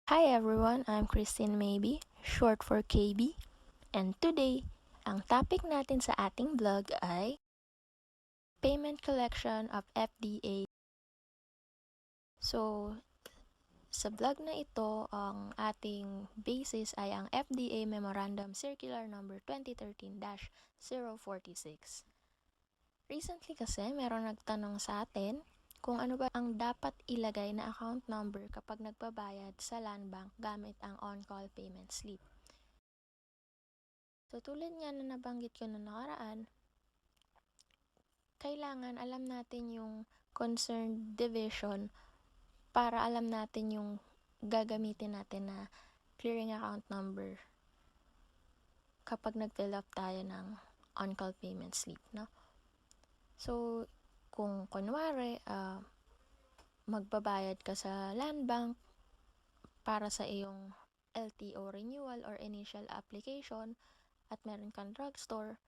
Hi everyone, I'm Kristine Mae B, short for KB, and today, ang topic natin sa ating vlog ay Payment Collection of FDA. So, sa vlog na ito, ang ating basis ay ang FDA Memorandum Circular No. 2013-046. Recently kasi, meron nagtanong sa atin kung ano ba ang dapat ilagay na account number kapag nagbabayad sa Landbank gamit ang on-call payment slip. So, tulad nga na nabanggit ko na nakaraan, kailangan alam natin yung concerned division para alam natin yung gagamitin natin na clearing account number kapag nag-fill up tayo ng on-call payment slip, no? So, kung kunwari, magbabayad ka sa Landbank para sa iyong LTO renewal or initial application at meron kang drugstore,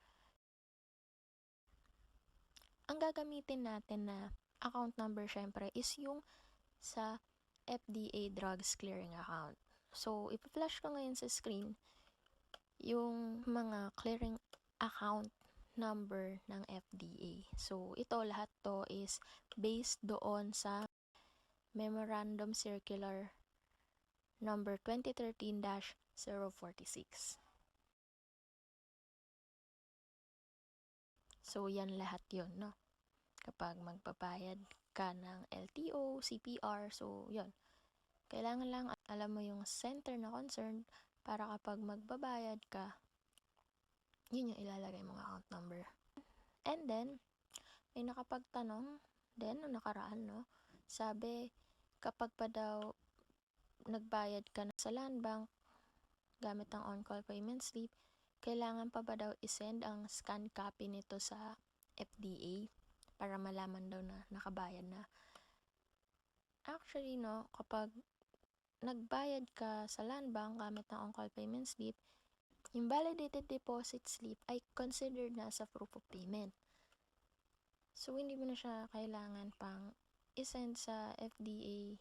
ang gagamitin natin na account number syempre is yung sa FDA Drugs Clearing Account. So, ipa-flash ko ngayon sa screen yung mga clearing account number ng FDA. So, ito lahat to is based doon sa Memorandum Circular number 2013-046. So, yan lahat yun, no? Kapag magbabayad ka ng LTO, CPR, so yun. Kailangan lang alam mo yung center na concerned para kapag magbabayad ka, yun yung ilalagay mong account number. And then, may nakapagtanong din no nakaraan, no? Sabi, kapag pa daw nagbayad ka na sa Landbank gamit ang on-call payment slip, kailangan pa ba daw isend ang scan copy nito sa FDA para malaman daw na nakabayad na? Actually, no, kapag nagbayad ka sa Landbank gamit ng on-call payment slip, yung validated deposit slip ay considered na sa proof of payment. So, hindi mo na siya kailangan pang isend sa FDA.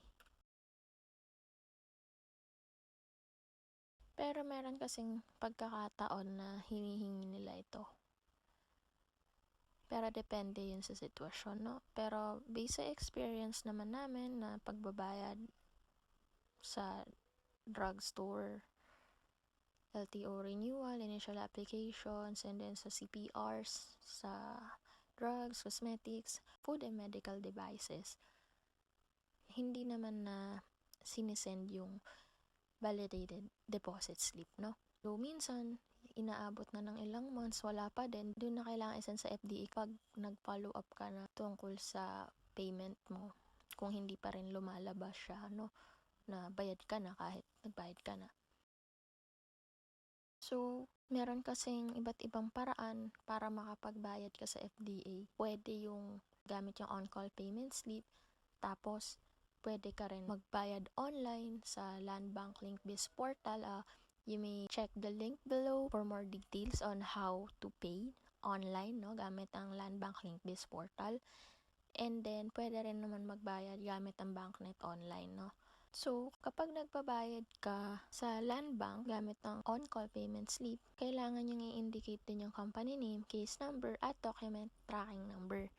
Pero meron kasing pagkakataon na hinihingi nila ito. Pero depende yun sa sitwasyon, no? Pero based sa experience naman namin na pagbabayad sa drugstore, LTO renewal, initial applications, and then sa CPRs, sa drugs, cosmetics, food and medical devices, hindi naman na sinisend yung validated deposit slip, no? So, minsan, inaabot na ng ilang months, wala pa din, doon na kailangan isend sa FDA pag nag-follow up ka na tungkol sa payment mo. Kung hindi pa rin lumalabas siya, no? Na bayad ka na kahit nagbayad ka na. So, meron kasing iba't ibang paraan para makapagbayad ka sa FDA. Pwede yung gamit yung on-call payment slip, tapos pwede ka rin magbayad online sa Landbank LinkBiz.Portal. You may check the link below for more details on how to pay online, no, gamit ang Landbank LinkBiz.Portal. And then, pwede rin naman magbayad gamit ang BankNet online, no. So, kapag nagbabayad ka sa Landbank gamit ng on-call payment slip, kailangan yung i-indicate din yung company name, case number, at document tracking number.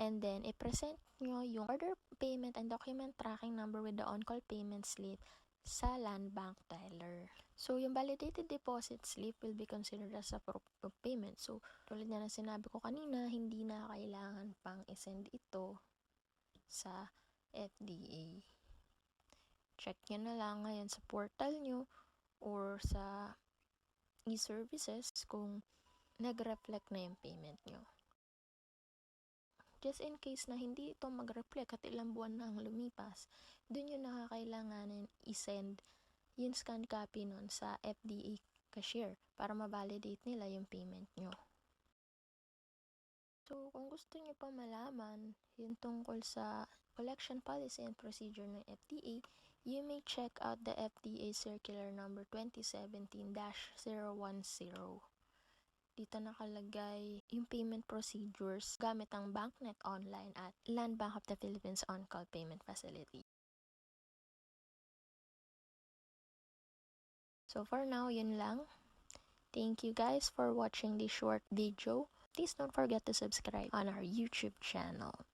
And then, i-present nyo yung order payment and document tracking number with the on-call payment slip sa Landbank teller. So, yung validated deposit slip will be considered as a proof of payment. So, tulad nga na sinabi ko kanina, hindi na kailangan pang isend ito sa FDA. Check nyo na lang ngayon sa portal nyo or sa e-services kung nag-reflect na yung payment nyo. Just in case na hindi ito mag-reflect at ilang buwan na ang lumipas, dun yung nakakailanganin i-send yung scan copy nun sa FDA cashier para ma-validate nila yung payment nyo. So, kung gusto nyo pa malaman yung tungkol sa collection policy and procedure ng FDA, you may check out the FDA Circular number 2017-010. Dito nakalagay yung payment procedures gamit ang BankNet online at Landbank of the Philippines On-Call Payment Facility. So for now, yun lang. Thank you guys for watching this short video. Please don't forget to subscribe on our YouTube channel.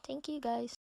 Thank you guys.